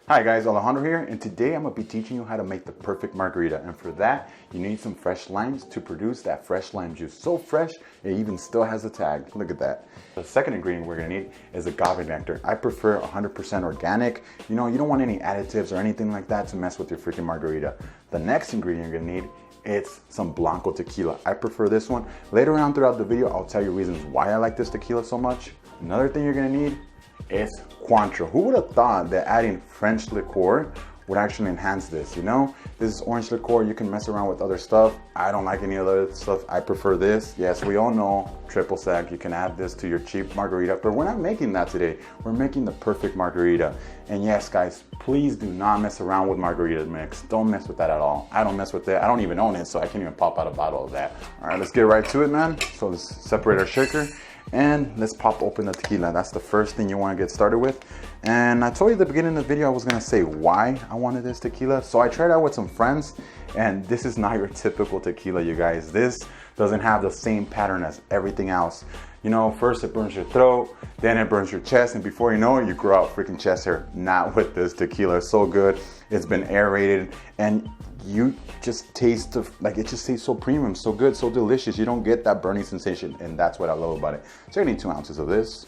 Hi guys, Alejandro here, and today I'm going to be teaching you how to make the perfect margarita. And for that, you need some fresh limes to produce that fresh lime juice. So fresh, it even still has a tag. Look at that. The second ingredient we're going to need is agave nectar. I prefer 100% organic. You know, you don't want any additives or anything like that to mess with your freaking margarita. The next ingredient you're going to need is some blanco tequila. I prefer this one. Later on throughout the video, I'll tell you reasons why I like this tequila so much. Another thing you're going to need is Cointreau. Who would have thought that adding French liqueur would actually enhance this? You know, this is orange liqueur. You can mess around with other stuff. I don't like any other stuff. I prefer this. Yes, we all know triple sec. You can add this to your cheap margarita, but we're not making that today. We're making the perfect margarita. And yes, guys, please do not mess around with margarita mix. Don't mess with that at all. I don't mess with that. I don't even own it, so I can't even pop out a bottle of that. All right, let's get right to it, man. So let's separate our shaker. And let's pop open the tequila. That's the first thing you want to get started with. And I told you at the beginning of the video I was going to say why I wanted this tequila. So I tried out with some friends, and this is not your typical tequila, you guys. This doesn't have the same pattern as everything else. You know, first it burns your throat, then it burns your chest, and before you know it, you grow out freaking chest hair. Not with this tequila. It's so good. It's been aerated, and you just taste like it just tastes so premium, so good, so delicious. You don't get that burning sensation, and that's what I love about it. So you're gonna need 2 ounces of this.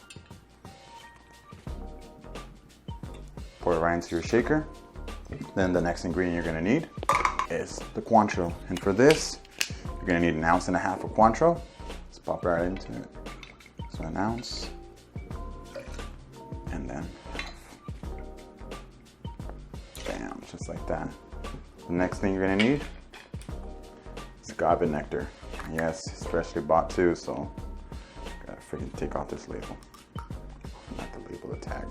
Pour it right into your shaker. Then the next ingredient you're gonna need is the Cointreau, and for this, you're gonna need 1.5 ounces of Cointreau. Let's pop right into it. So 1 ounce, and then bam, just like that. The next thing you're gonna need is agave nectar. Yes, it's freshly bought too, so gotta freaking take off this label. Not the label, the tag,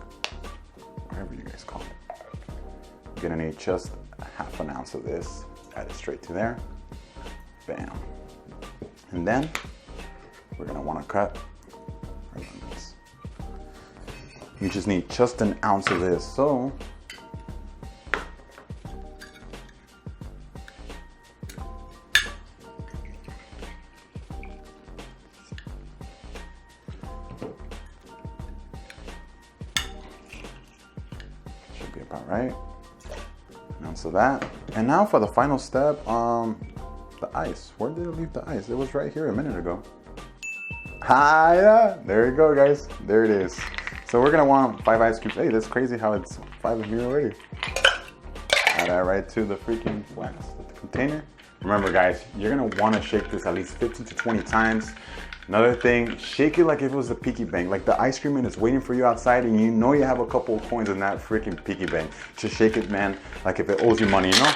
whatever you guys call it. You're gonna need just 1/2 ounce of this. Add it straight to there. Bam. And then we're gonna wanna cut our lemons. You just need just 1 ounce of this. So should be about right. 1 ounce of that. And now for the final step, the ice. Where did it leave the ice? It was right here a minute ago. Ah, yeah, there you go, guys. There it is. So we're gonna want 5 ice cubes. Hey, that's crazy how it's 5 of me already. Add that right to the freaking wax, the container. Remember, guys, you're gonna want to shake this at least 15 to 20 times. Another thing, shake it like if it was a piggy bank. Like the ice cream man is waiting for you outside, and you know you have a couple of coins in that freaking piggy bank. Just shake it, man, like if it owes you money, you know?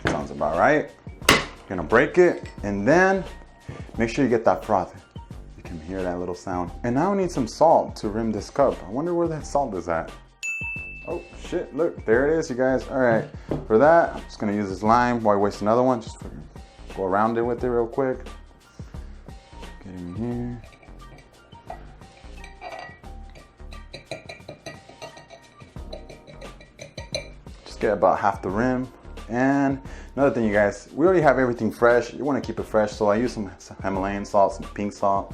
Sounds about right. You're gonna break it, and then make sure you get that froth. You can hear that little sound. And now I need some salt to rim this cup. I wonder where that salt is at. Oh shit, look, there it is, you guys. All right, for that, I'm just gonna use this lime. Why waste another one? Just go around it with it real quick. Get in here. Just get about half the rim. And another thing, you guys, we already have everything fresh. You wanna keep it fresh, so I use some Himalayan salt, some pink salt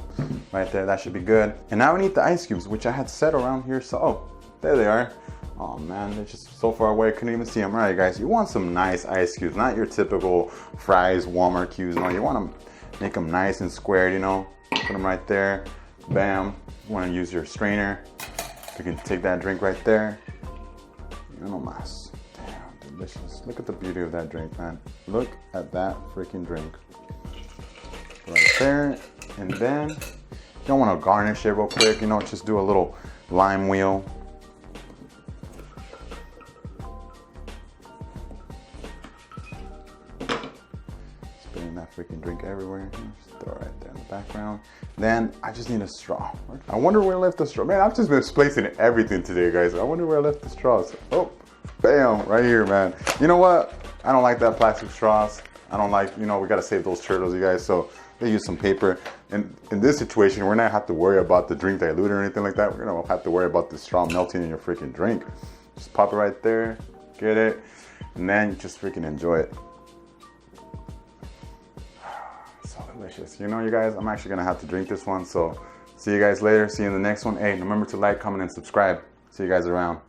right there. That should be good. And now we need the ice cubes, which I had set around here. So, oh, there they are. Oh man, they're just so far away, I couldn't even see them. All right, guys, you want some nice ice cubes, not your typical Fry's Walmart cubes. No, you want to make them nice and squared, you know. Put them right there. Bam. You want to use your strainer. You can take that drink right there. No mas. Damn, delicious. Look at the beauty of that drink, man. Look at that freaking drink. Right there. And then, you don't want to garnish it real quick, you know, just do a little lime wheel. That freaking drink everywhere. Just throw it right there in the background. Then I just need a straw. I wonder where I left the straw. Man, I've just been misplacing everything today, guys. I wonder where I left the straws. Oh, bam, right here, man. You know what? I don't like that plastic straws. I don't like, you know, we gotta save those turtles, you guys. So they use some paper. And in this situation, we're not have to worry about the drink dilute or anything like that. We're gonna have to worry about the straw melting in your freaking drink. Just pop it right there, get it, and then just freaking enjoy it. So delicious. You know, you guys, I'm actually gonna have to drink this one. So see you guys later. See you in the next one. Hey, remember to like, comment, and subscribe. See you guys around.